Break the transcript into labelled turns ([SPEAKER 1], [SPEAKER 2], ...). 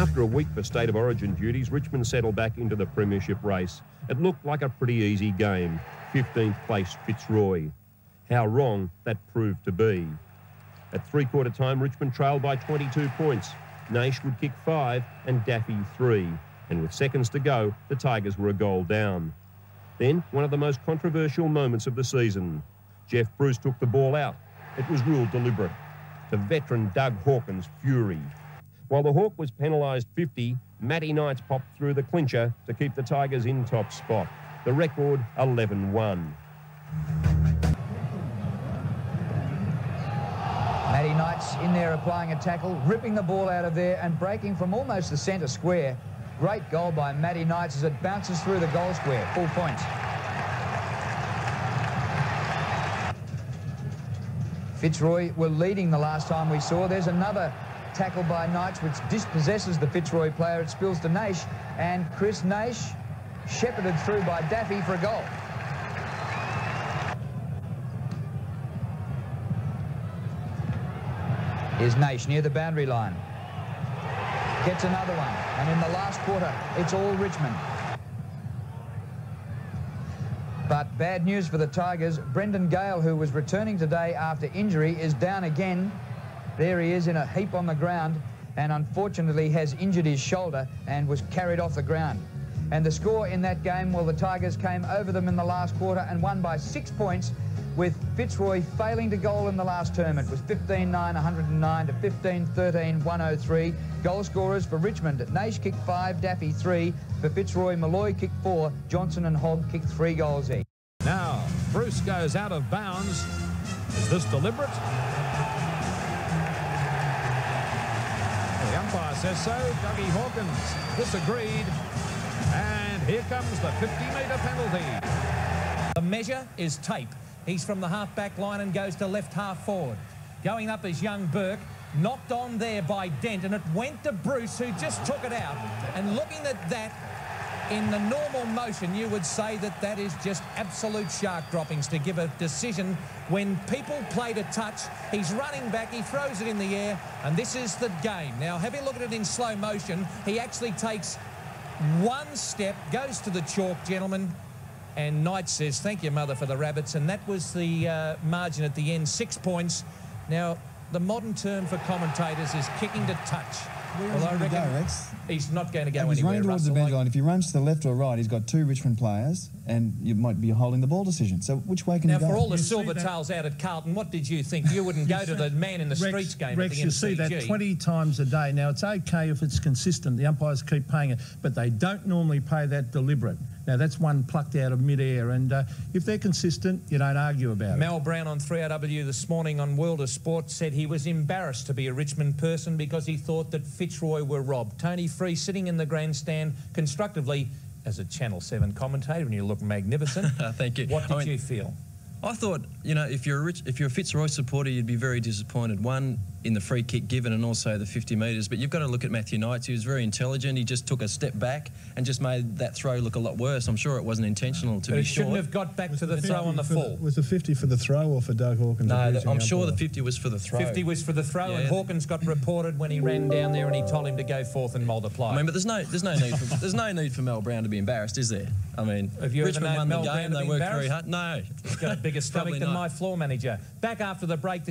[SPEAKER 1] After a week for State of Origin duties, Richmond settled back into the premiership race. It looked like a pretty easy game. 15th place Fitzroy. How wrong that proved to be. At three-quarter time, Richmond trailed by 22 points. Naish would kick 5 and Daffy 3. And with seconds to go, the Tigers were a goal down. Then, one of the most controversial moments of the season. Jeff Bruce took the ball out. It was ruled deliberate. To veteran Doug Hawkins' fury. While the Hawk was penalised 50, Matty Knights popped through the clincher to keep the Tigers in top spot. The record 11-1.
[SPEAKER 2] Matty Knights in there applying a tackle, ripping the ball out of there and breaking from almost the centre square. Great goal by Matty Knights as it bounces through the goal square. Full points. Fitzroy were leading the last time we saw. There's another tackle by Knights which dispossesses the Fitzroy player. It spills to Naish, and Chris Naish shepherded through by Daffy for a goal. Here's Naish near the boundary line. Gets another one, and in the last quarter, it's all Richmond. But bad news for the Tigers. Brendan Gale, who was returning today after injury, is down again. There he is in a heap on the ground, and unfortunately has injured his shoulder and was carried off the ground. And the score in that game, well, the Tigers came over them in the last quarter and won by 6 points, with Fitzroy failing to goal in the last term. It was 15-9, 109 to 15-13, 103. Goal scorers for Richmond. Naish kicked 5, Daffy 3. For Fitzroy, Malloy kicked 4. Johnson and Hogg kicked 3 goals each.
[SPEAKER 3] Now, Bruce goes out of bounds. Is this deliberate? The umpire says so. Dougie Hawkins disagreed. And here comes the 50-metre penalty.
[SPEAKER 4] The measure is tape. He's from the half-back line and goes to left half forward. Going up is young Burke, knocked on there by Dent, and it went to Bruce, who just took it out. And looking at that, in the normal motion, you would say that that is just absolute shark droppings to give a decision when people play to touch. He's running back, he throws it in the air, and this is the game. Now, have a look at it in slow motion. He actually takes one step, goes to the chalk, gentlemen, and Knight says, thank you, mother, for the rabbits. And that was the margin at the end, 6 points. Now, the modern term for commentators is kicking to touch.
[SPEAKER 5] Well, I reckon go, Rex?
[SPEAKER 4] He's not going to go
[SPEAKER 5] he's
[SPEAKER 4] anywhere.
[SPEAKER 5] He's running towards the boundary line. If he runs to the left or right, he's got 2 Richmond players, and you might be holding the ball decision. So which way can you go?
[SPEAKER 4] Now, for all the silver tails out at Carlton, what did you think? You wouldn't go to the man in the streets game
[SPEAKER 3] Rex,
[SPEAKER 4] at the
[SPEAKER 3] you
[SPEAKER 4] MCG.
[SPEAKER 3] see that 20 times a day. Now, it's okay if it's consistent. The umpires keep paying it, but they don't normally pay that deliberate. Now, that's one plucked out of mid-air, and if they're consistent, you don't argue about it.
[SPEAKER 4] Mel Brown on 3RW this morning on World of Sport said he was embarrassed to be a Richmond person because he thought that Fitzroy were robbed. Tony Free sitting in the grandstand constructively as a Channel 7 commentator, and you look magnificent.
[SPEAKER 6] Thank you.
[SPEAKER 4] What did you feel?
[SPEAKER 6] I thought, you know, if you're a Fitzroy supporter, you'd be very disappointed. One, in the free kick given and also the 50 metres. But you've got to look at Matthew Knights. He was very intelligent. He just took a step back and just made that throw look a lot worse. I'm sure it wasn't intentional to be short.
[SPEAKER 4] Shouldn't have got back to the throw on the full.
[SPEAKER 7] Was the 50 for the throw or for Doug Hawkins?
[SPEAKER 6] No, I'm sure the 50 was for the throw.
[SPEAKER 4] 50 was for the throw, and Hawkins got reported when he ran down there and he told him to go forth and multiply.
[SPEAKER 6] I mean, but there's no need for Mel Brown to be embarrassed, is there? I mean,
[SPEAKER 4] have you
[SPEAKER 6] Richmond
[SPEAKER 4] ever known
[SPEAKER 6] won
[SPEAKER 4] Mel
[SPEAKER 6] the game.
[SPEAKER 4] Brown to
[SPEAKER 6] They
[SPEAKER 4] be
[SPEAKER 6] worked very hard. No,
[SPEAKER 4] he's got a bigger stomach than my floor manager. Back after the break.